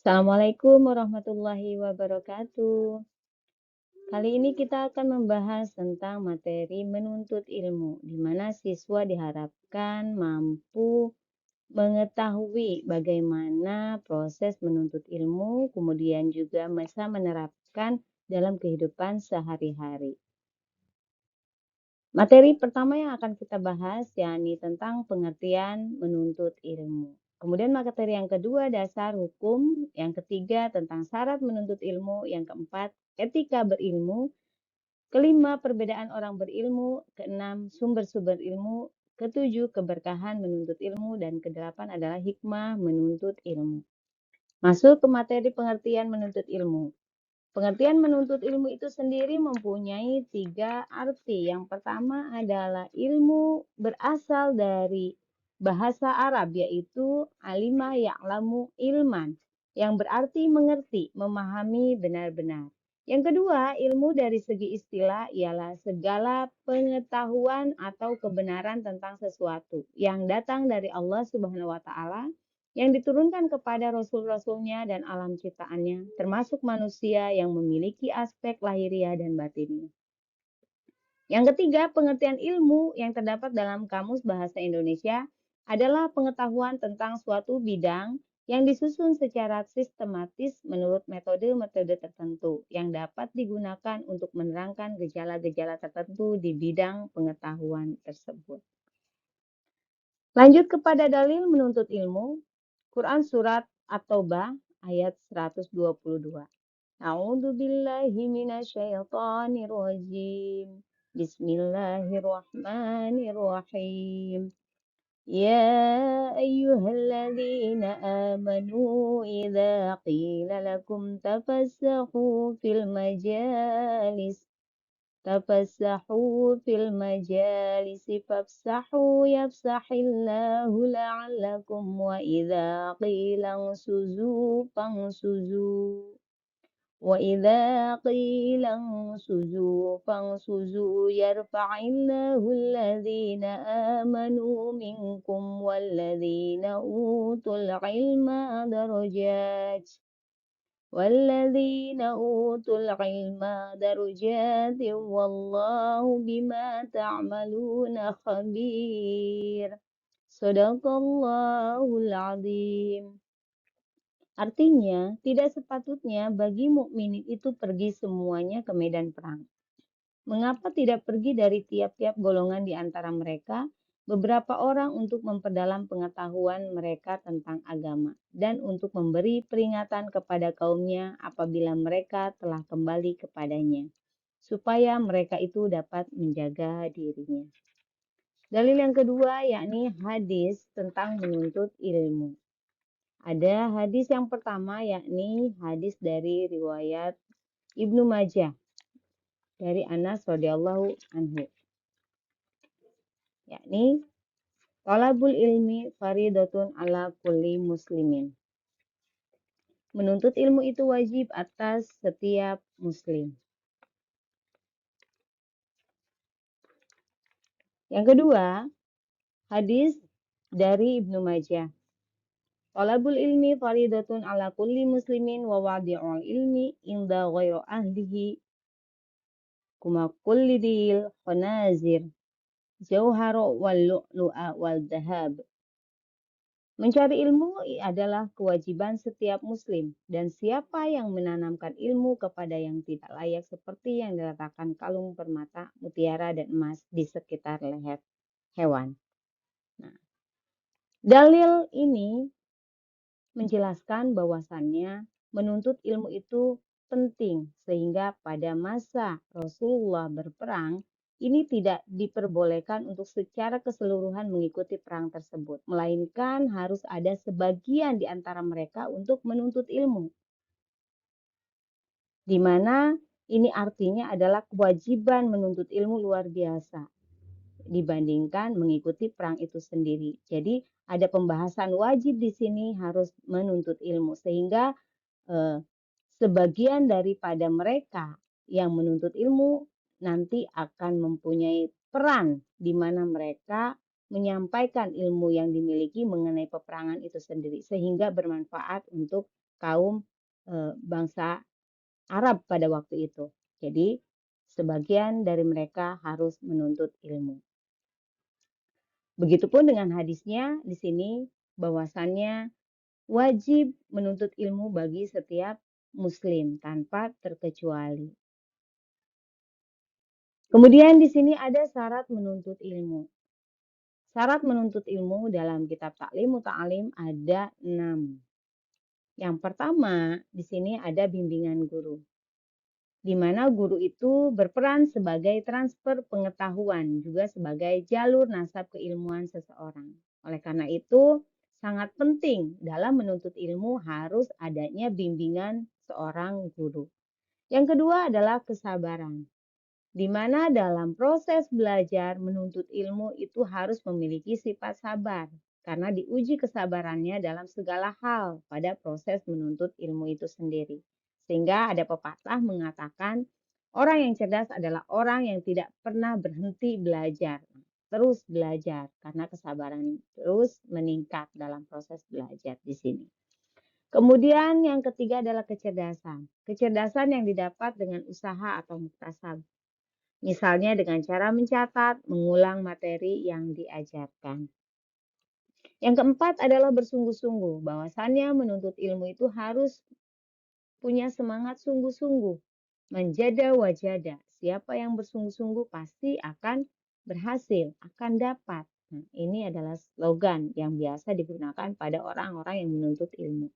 Assalamualaikum warahmatullahi wabarakatuh. Kali ini kita akan membahas tentang materi menuntut ilmu, di mana siswa diharapkan mampu mengetahui bagaimana proses menuntut ilmu, kemudian juga bisa menerapkan dalam kehidupan sehari-hari. Materi pertama yang akan kita bahas yakni tentang pengertian menuntut ilmu. Kemudian materi yang kedua dasar hukum, yang ketiga tentang syarat menuntut ilmu, yang keempat etika berilmu, kelima perbedaan orang berilmu, keenam sumber-sumber ilmu, ketujuh keberkahan menuntut ilmu, dan kedelapan adalah hikmah menuntut ilmu. Masuk ke materi pengertian menuntut ilmu. Pengertian menuntut ilmu itu sendiri mempunyai 3 arti. Yang pertama adalah ilmu berasal dari bahasa Arab, yaitu alima ya'lamu ilman, yang berarti mengerti, memahami benar-benar. Yang kedua, ilmu dari segi istilah ialah segala pengetahuan atau kebenaran tentang sesuatu yang datang dari Allah Subhanahu wa Ta'ala, yang diturunkan kepada rasul-rasulnya dan alam ciptaannya, termasuk manusia yang memiliki aspek lahiriah dan batinnya. Yang ketiga, pengertian ilmu yang terdapat dalam Kamus Bahasa Indonesia adalah pengetahuan tentang suatu bidang yang disusun secara sistematis menurut metode-metode tertentu yang dapat digunakan untuk menerangkan gejala-gejala tertentu di bidang pengetahuan tersebut. Lanjut kepada dalil menuntut ilmu. Quran surat At-Taubah ayat 122. A'udzu billahi minasyaitonir rajim. Bismillahirrahmanirrahim. Ya ayyuhalladzina amanu idza qila lakum tafassahu fil majalis تفسحوا في المجالس فافسحوا يفسح الله لعلكم وإذا قيل انشزوا فانشزوا يرفع الله الذين آمنوا منكم والذين أوتوا العلم درجات والله بما تعملون خبير. Shadaqallahul Azim. Artinya, tidak sepatutnya bagi mukminin itu pergi semuanya ke medan perang. Mengapa tidak pergi dari tiap-tiap golongan di antara mereka, beberapa orang untuk memperdalam pengetahuan mereka tentang agama, dan untuk memberi peringatan kepada kaumnya apabila mereka telah kembali kepadanya, supaya mereka itu dapat menjaga dirinya. Dalil yang kedua yakni hadis tentang menuntut ilmu. Ada hadis yang pertama yakni hadis dari riwayat Ibnu Majah dari Anas radhiyallahu anhu, yakni talabul ilmi faridatun ala kulli muslimin. Menuntut ilmu itu wajib atas setiap muslim. Yang kedua, hadis dari Ibnu Majah. Talabul ilmi faridatun ala kulli muslimin wa wadi'ul ilmi inda ghairu ahlihi kuma kulli dil khanazir jauharo wal lu'lu'a wal dahab. Mencari ilmu adalah kewajiban setiap muslim, dan siapa yang menanamkan ilmu kepada yang tidak layak seperti yang diletakkan kalung permata, mutiara, dan emas di sekitar leher hewan. Nah, dalil ini menjelaskan bahwasannya menuntut ilmu itu penting, sehingga pada masa Rasulullah berperang, ini tidak diperbolehkan untuk secara keseluruhan mengikuti perang tersebut, melainkan harus ada sebagian di antara mereka untuk menuntut ilmu. Di mana ini artinya adalah kewajiban menuntut ilmu luar biasa dibandingkan mengikuti perang itu sendiri. Jadi ada pembahasan wajib di sini harus menuntut ilmu, sehingga sebagian daripada mereka yang menuntut ilmu nanti akan mempunyai peran di mana mereka menyampaikan ilmu yang dimiliki mengenai peperangan itu sendiri, sehingga bermanfaat untuk kaum bangsa Arab pada waktu itu. Jadi sebagian dari mereka harus menuntut ilmu. Begitupun dengan hadisnya di sini bahwasannya wajib menuntut ilmu bagi setiap muslim tanpa terkecuali. Kemudian di sini ada syarat menuntut ilmu. Syarat menuntut ilmu dalam kitab Ta'lim Ta'lim ada 6. Yang pertama, di sini ada bimbingan guru, di mana guru itu berperan sebagai transfer pengetahuan, juga sebagai jalur nasab keilmuan seseorang. Oleh karena itu, sangat penting dalam menuntut ilmu harus adanya bimbingan seorang guru. Yang kedua adalah kesabaran, di mana dalam proses belajar menuntut ilmu itu harus memiliki sifat sabar, karena diuji kesabarannya dalam segala hal pada proses menuntut ilmu itu sendiri. Sehingga ada pepatah mengatakan, orang yang cerdas adalah orang yang tidak pernah berhenti belajar, terus belajar, karena kesabaran terus meningkat dalam proses belajar di sini. Kemudian yang ketiga adalah kecerdasan. Kecerdasan yang didapat dengan usaha atau muktasab. Misalnya dengan cara mencatat, mengulang materi yang diajarkan. Yang keempat adalah bersungguh-sungguh. Bahwasannya menuntut ilmu itu harus punya semangat sungguh-sungguh. Menjada wajada. Siapa yang bersungguh-sungguh pasti akan berhasil, akan dapat. Nah, ini adalah slogan yang biasa digunakan pada orang-orang yang menuntut ilmu.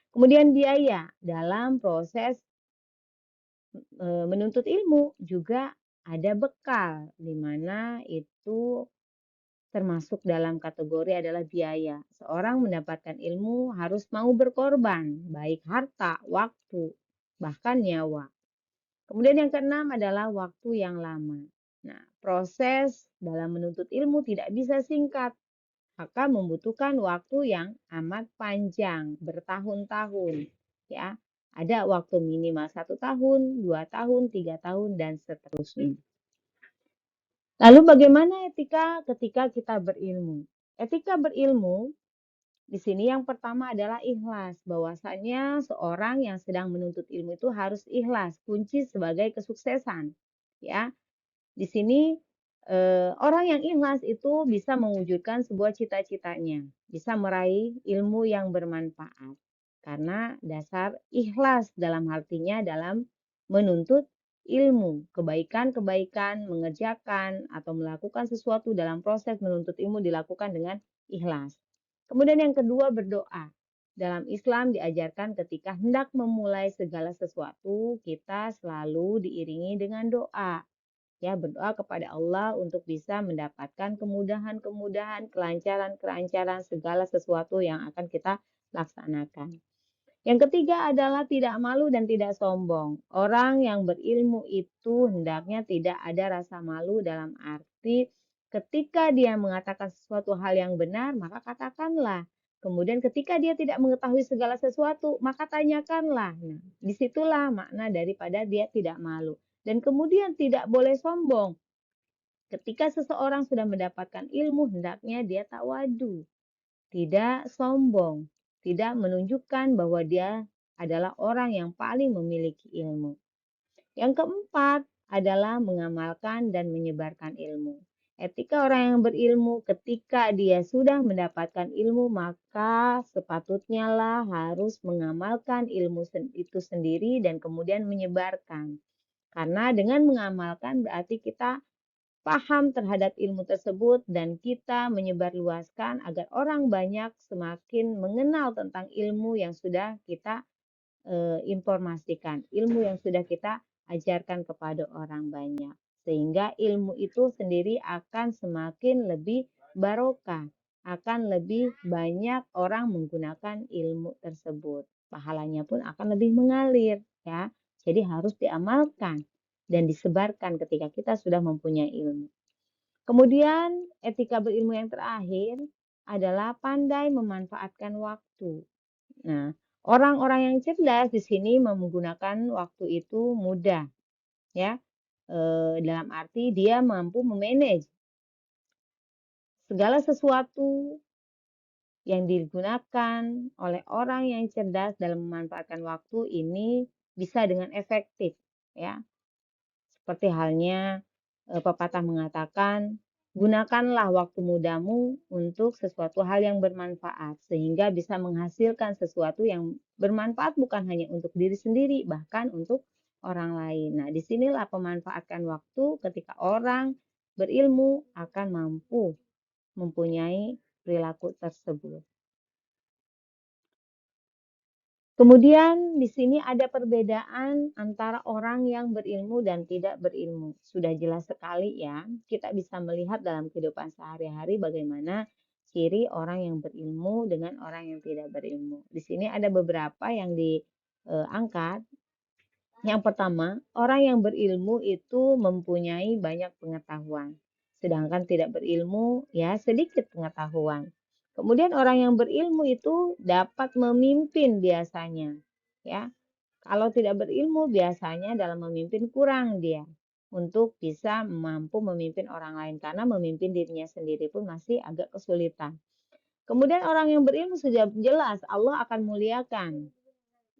Kemudian biaya dalam proses menuntut ilmu juga ada bekal, di mana itu termasuk dalam kategori adalah biaya. Seorang mendapatkan ilmu harus mau berkorban, baik harta, waktu, bahkan nyawa. Kemudian yang keenam adalah waktu yang lama. Nah, proses dalam menuntut ilmu tidak bisa singkat, akan membutuhkan waktu yang amat panjang, bertahun-tahun. Ya, ada waktu minimal 1 tahun, 2 tahun, 3 tahun, dan seterusnya. Lalu bagaimana etika ketika kita berilmu? Etika berilmu di sini yang pertama adalah ikhlas. Bahwasanya seorang yang sedang menuntut ilmu itu harus ikhlas, kunci sebagai kesuksesan. Ya, di sini orang yang ikhlas itu bisa mewujudkan sebuah cita-citanya, bisa meraih ilmu yang bermanfaat. Karena dasar ikhlas dalam artinya dalam menuntut ilmu, kebaikan-kebaikan, mengerjakan atau melakukan sesuatu dalam proses menuntut ilmu dilakukan dengan ikhlas. Kemudian yang kedua berdoa. Dalam Islam diajarkan ketika hendak memulai segala sesuatu, kita selalu diiringi dengan doa. Ya, berdoa kepada Allah untuk bisa mendapatkan kemudahan-kemudahan, kelancaran-kelancaran segala sesuatu yang akan kita laksanakan. Yang ketiga adalah tidak malu dan tidak sombong. Orang yang berilmu itu hendaknya tidak ada rasa malu dalam arti ketika dia mengatakan sesuatu hal yang benar, maka katakanlah. Kemudian ketika dia tidak mengetahui segala sesuatu, maka tanyakanlah. Nah, disitulah makna daripada dia tidak malu. Dan kemudian tidak boleh sombong. Ketika seseorang sudah mendapatkan ilmu, hendaknya dia tawadu, tidak sombong, tidak menunjukkan bahwa dia adalah orang yang paling memiliki ilmu. Yang keempat adalah mengamalkan dan menyebarkan ilmu. Etika orang yang berilmu ketika dia sudah mendapatkan ilmu, maka sepatutnya lah harus mengamalkan ilmu itu sendiri dan kemudian menyebarkan. Karena dengan mengamalkan berarti kita paham terhadap ilmu tersebut dan kita menyebarluaskan agar orang banyak semakin mengenal tentang ilmu yang sudah kita informasikan, ilmu yang sudah kita ajarkan kepada orang banyak. Sehingga ilmu itu sendiri akan semakin lebih barokah, akan lebih banyak orang menggunakan ilmu tersebut. Pahalanya pun akan lebih mengalir, ya. Jadi harus diamalkan dan disebarkan ketika kita sudah mempunyai ilmu. Kemudian etika berilmu yang terakhir adalah pandai memanfaatkan waktu. Nah, orang-orang yang cerdas di sini menggunakan waktu itu mudah, ya. Dalam arti dia mampu memanage segala sesuatu yang digunakan oleh orang yang cerdas dalam memanfaatkan waktu ini bisa dengan efektif, ya. Seperti halnya pepatah mengatakan, gunakanlah waktu mudamu untuk sesuatu hal yang bermanfaat sehingga bisa menghasilkan sesuatu yang bermanfaat bukan hanya untuk diri sendiri, bahkan untuk orang lain. Nah, disinilah pemanfaatkan waktu ketika orang berilmu akan mampu mempunyai perilaku tersebut. Kemudian di sini ada perbedaan antara orang yang berilmu dan tidak berilmu. Sudah jelas sekali ya, kita bisa melihat dalam kehidupan sehari-hari bagaimana ciri orang yang berilmu dengan orang yang tidak berilmu. Di sini ada beberapa yang diangkat. Yang pertama, orang yang berilmu itu mempunyai banyak pengetahuan, sedangkan tidak berilmu ya sedikit pengetahuan. Kemudian orang yang berilmu itu dapat memimpin biasanya, ya. Kalau tidak berilmu biasanya dalam memimpin kurang dia untuk bisa mampu memimpin orang lain karena memimpin dirinya sendiri pun masih agak kesulitan. Kemudian orang yang berilmu sudah jelas Allah akan muliakan,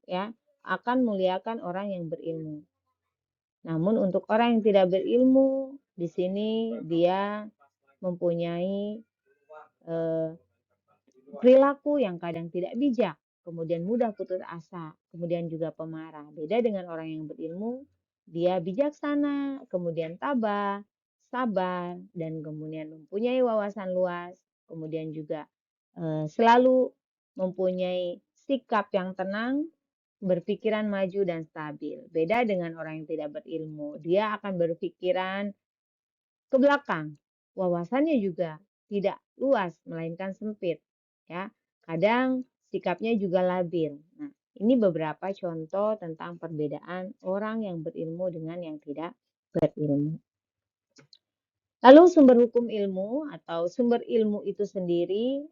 ya, akan muliakan orang yang berilmu. Namun untuk orang yang tidak berilmu, di sini dia mempunyai eh, perilaku yang kadang tidak bijak, kemudian mudah putus asa, kemudian juga pemarah. Beda dengan orang yang berilmu, dia bijaksana, kemudian tabah, sabar, dan kemudian mempunyai wawasan luas, kemudian juga selalu mempunyai sikap yang tenang, berpikiran maju dan stabil. Beda dengan orang yang tidak berilmu, dia akan berpikiran ke belakang. Wawasannya juga tidak luas, melainkan sempit. Ya, kadang sikapnya juga labil. Nah, ini beberapa contoh tentang perbedaan orang yang berilmu dengan yang tidak berilmu. Lalu sumber hukum ilmu atau sumber ilmu itu sendiri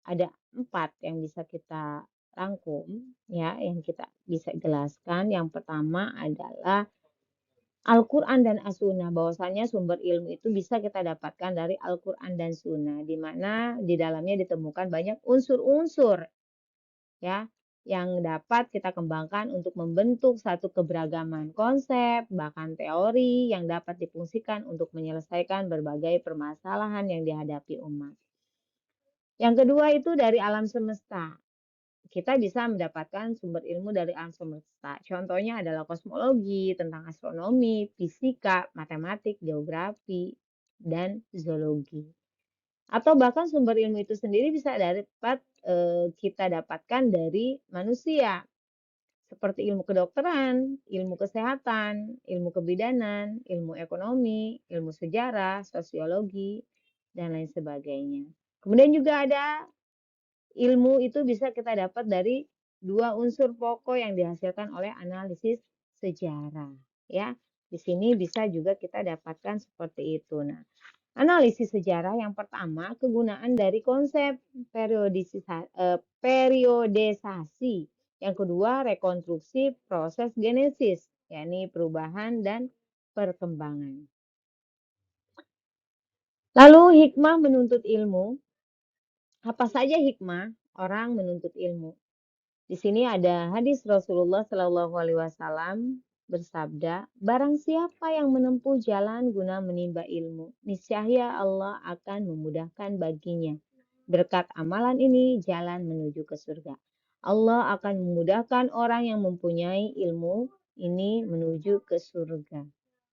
ada 4 yang bisa kita rangkum, ya, yang kita bisa jelaskan. Yang pertama adalah Al-Quran dan As-Sunnah, bahwasanya sumber ilmu itu bisa kita dapatkan dari Al-Quran dan Sunnah, di mana di dalamnya ditemukan banyak unsur-unsur ya yang dapat kita kembangkan untuk membentuk satu keberagaman konsep, bahkan teori yang dapat difungsikan untuk menyelesaikan berbagai permasalahan yang dihadapi umat. Yang kedua itu dari alam semesta. Kita bisa mendapatkan sumber ilmu dari alam semesta. Contohnya adalah kosmologi, tentang astronomi, fisika, matematik, geografi, dan zoologi. Atau bahkan sumber ilmu itu sendiri bisa dapat kita dapatkan dari manusia, seperti ilmu kedokteran, ilmu kesehatan, ilmu kebidanan, ilmu ekonomi, ilmu sejarah, sosiologi, dan lain sebagainya. Kemudian juga ada ilmu itu bisa kita dapat dari 2 unsur pokok yang dihasilkan oleh analisis sejarah, ya. Di sini bisa juga kita dapatkan seperti itu. Nah, analisis sejarah yang pertama kegunaan dari konsep periodisasi. Yang kedua rekonstruksi proses genesis, yakni perubahan dan perkembangan. Lalu hikmah menuntut ilmu. Apa saja hikmah orang menuntut ilmu? Di sini ada hadis Rasulullah Shallallahu Alaihi Wasallam bersabda, barang siapa yang menempuh jalan guna menimba ilmu, niscaya Allah akan memudahkan baginya. Berkat amalan ini jalan menuju ke surga. Allah akan memudahkan orang yang mempunyai ilmu ini menuju ke surga.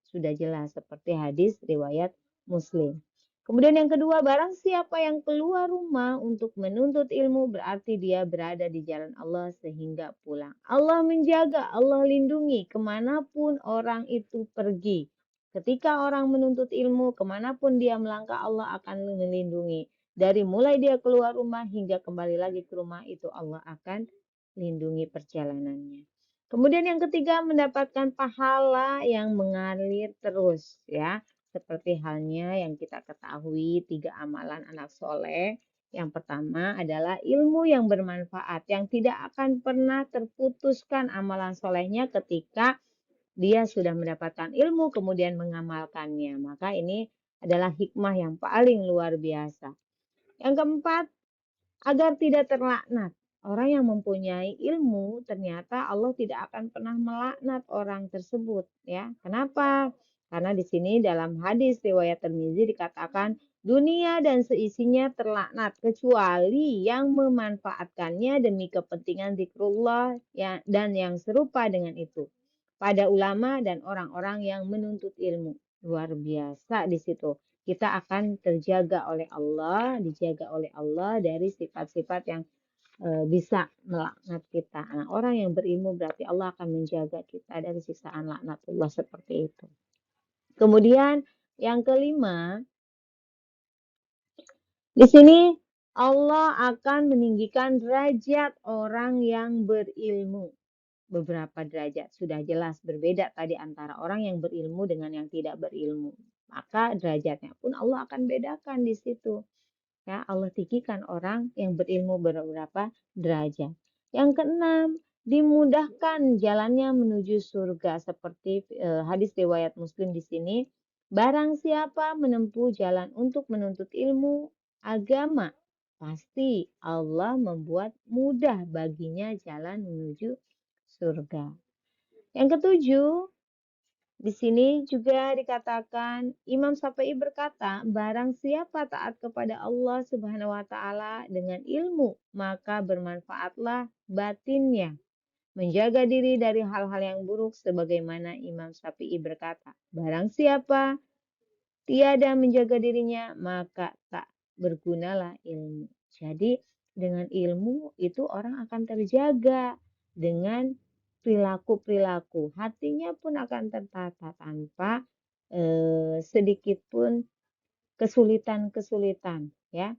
Sudah jelas seperti hadis riwayat Muslim. Kemudian yang kedua, barang siapa yang keluar rumah untuk menuntut ilmu berarti dia berada di jalan Allah sehingga pulang. Allah menjaga, Allah lindungi kemanapun orang itu pergi. Ketika orang menuntut ilmu, kemanapun dia melangkah Allah akan melindungi. Dari mulai dia keluar rumah hingga kembali lagi ke rumah itu Allah akan lindungi perjalanannya. Kemudian yang ketiga mendapatkan pahala yang mengalir terus ya. Seperti halnya yang kita ketahui 3 amalan anak soleh. Yang pertama adalah ilmu yang bermanfaat yang tidak akan pernah terputuskan amalan solehnya ketika dia sudah mendapatkan ilmu kemudian mengamalkannya. Maka ini adalah hikmah yang paling luar biasa. Yang keempat, agar tidak terlaknat. Orang yang mempunyai ilmu ternyata Allah tidak akan pernah melaknat orang tersebut ya. Kenapa? Karena di sini dalam hadis riwayat Tirmizi dikatakan dunia dan seisinya terlaknat kecuali yang memanfaatkannya demi kepentingan zikrullah ya, dan yang serupa dengan itu pada ulama dan orang-orang yang menuntut ilmu. Luar biasa di situ. Kita akan terjaga oleh Allah, dijaga oleh Allah dari sifat-sifat yang bisa melaknat kita. Nah, orang yang berilmu berarti Allah akan menjaga kita dari siksaan laknatullah seperti itu. Kemudian yang kelima, di sini Allah akan meninggikan derajat orang yang berilmu. Beberapa derajat sudah jelas berbeda tadi antara orang yang berilmu dengan yang tidak berilmu. Maka derajatnya pun Allah akan bedakan di situ. Ya, Allah tinggikan orang yang berilmu beberapa derajat. Yang keenam, dimudahkan jalannya menuju surga seperti hadis riwayat Muslim di sini. Barang siapa menempuh jalan untuk menuntut ilmu agama, pasti Allah membuat mudah baginya jalan menuju surga. Yang ketujuh, di sini juga dikatakan Imam Syafi'i berkata, barang siapa taat kepada Allah Subhanahu wa taala dengan ilmu, maka bermanfaatlah batinnya. Menjaga diri dari hal-hal yang buruk sebagaimana Imam Syafi'i berkata, barang siapa tiada menjaga dirinya, maka tak bergunalah ilmu. Jadi dengan ilmu itu orang akan terjaga dengan perilaku-perilaku. Hatinya pun akan tertata tanpa sedikit pun kesulitan-kesulitan ya.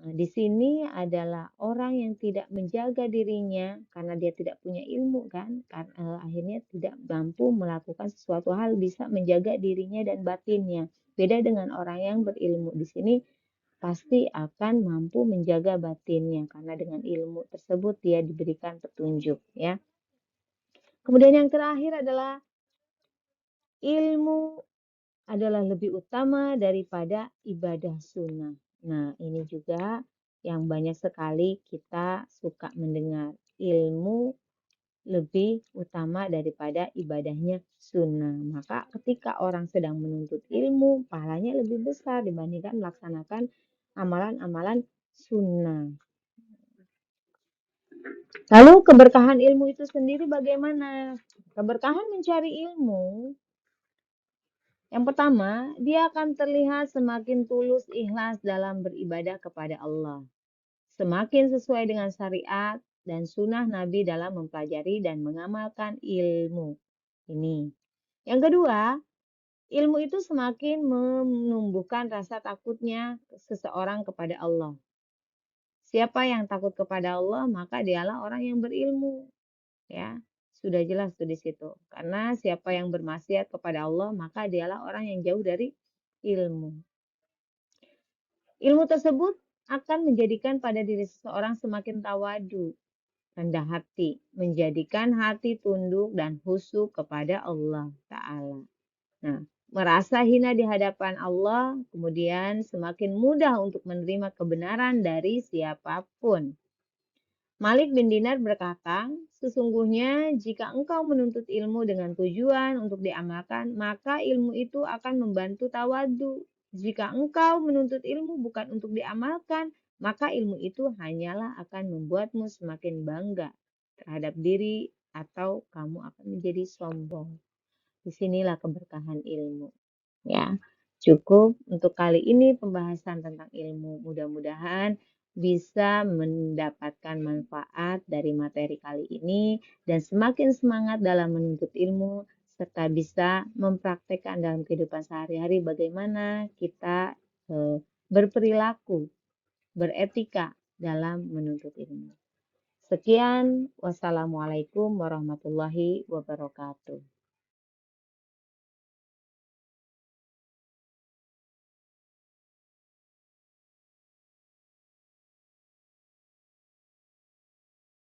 Di sini adalah orang yang tidak menjaga dirinya karena dia tidak punya ilmu kan, akhirnya tidak mampu melakukan sesuatu hal bisa menjaga dirinya dan batinnya. Beda dengan orang yang berilmu di sini pasti akan mampu menjaga batinnya karena dengan ilmu tersebut dia diberikan petunjuk ya. Kemudian yang terakhir adalah ilmu adalah lebih utama daripada ibadah sunnah. Nah, ini juga yang banyak sekali kita suka mendengar. Ilmu lebih utama daripada ibadahnya sunnah. Maka ketika orang sedang menuntut ilmu, pahalanya lebih besar dibandingkan melaksanakan amalan-amalan sunnah. Lalu keberkahan ilmu itu sendiri bagaimana? Keberkahan mencari ilmu yang pertama, dia akan terlihat semakin tulus ikhlas dalam beribadah kepada Allah. Semakin sesuai dengan syariat dan sunnah Nabi dalam mempelajari dan mengamalkan ilmu ini. Yang kedua, ilmu itu semakin menumbuhkan rasa takutnya seseorang kepada Allah. Siapa yang takut kepada Allah, maka dialah orang yang berilmu. Ya, sudah jelas tuh di situ. Karena siapa yang bermaksiat kepada Allah, maka dialah orang yang jauh dari ilmu. Ilmu tersebut akan menjadikan pada diri seseorang semakin tawadu, rendah hati, menjadikan hati tunduk dan khusyuk kepada Allah Ta'ala. Nah, merasa hina di hadapan Allah, kemudian semakin mudah untuk menerima kebenaran dari siapapun. Malik bin Dinar berkata, sesungguhnya jika engkau menuntut ilmu dengan tujuan untuk diamalkan, maka ilmu itu akan membantu tawadu. Jika engkau menuntut ilmu bukan untuk diamalkan, maka ilmu itu hanyalah akan membuatmu semakin bangga terhadap diri atau kamu akan menjadi sombong. Disinilah keberkahan ilmu. Ya, cukup untuk kali ini pembahasan tentang ilmu. Mudah-mudahan bisa mendapatkan manfaat dari materi kali ini dan semakin semangat dalam menuntut ilmu serta bisa mempraktekkan dalam kehidupan sehari-hari bagaimana kita berperilaku, beretika dalam menuntut ilmu. Sekian, wassalamualaikum warahmatullahi wabarakatuh.